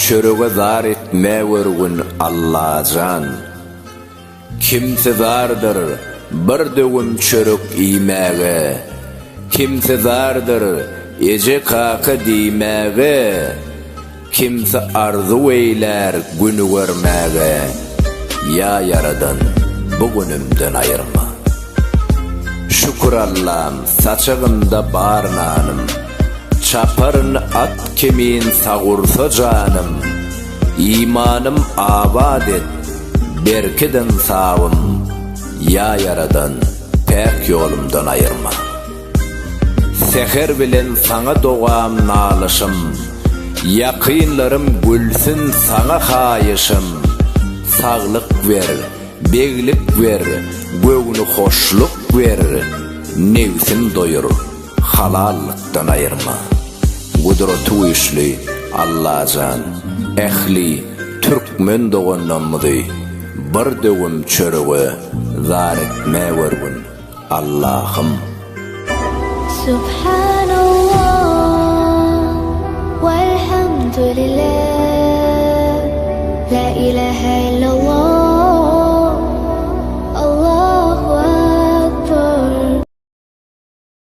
çörüge zar etme vergün Allah'can. Kimse zardır bir dögüm çörük iymege, kimse zardır ece kaka diymege, kimse arzu eyler günü görmege. Ya Yaradan bugünümden ayırma. Şükür Allah'ım saçağımda barnanım, çaparın at kemiğin sağursa canım. İmanım abad et, berkeden sağım. Ya Yaradan pek yolumdan ayırma. Seher bilen sana doğam nalışım, yakınlarım gülsün sana hayışım. Sağlık ver, beglik ver, göğünü hoşluk ver, nefsin doyur, halallıktan ayırma. Kudreti işli Allah'can, ehli Türkmen doğanlamıdı, bir dögüm çörüğü zar etme vergün Allah'ım. Subhanallah walhamdulillah, la ilahe illallah.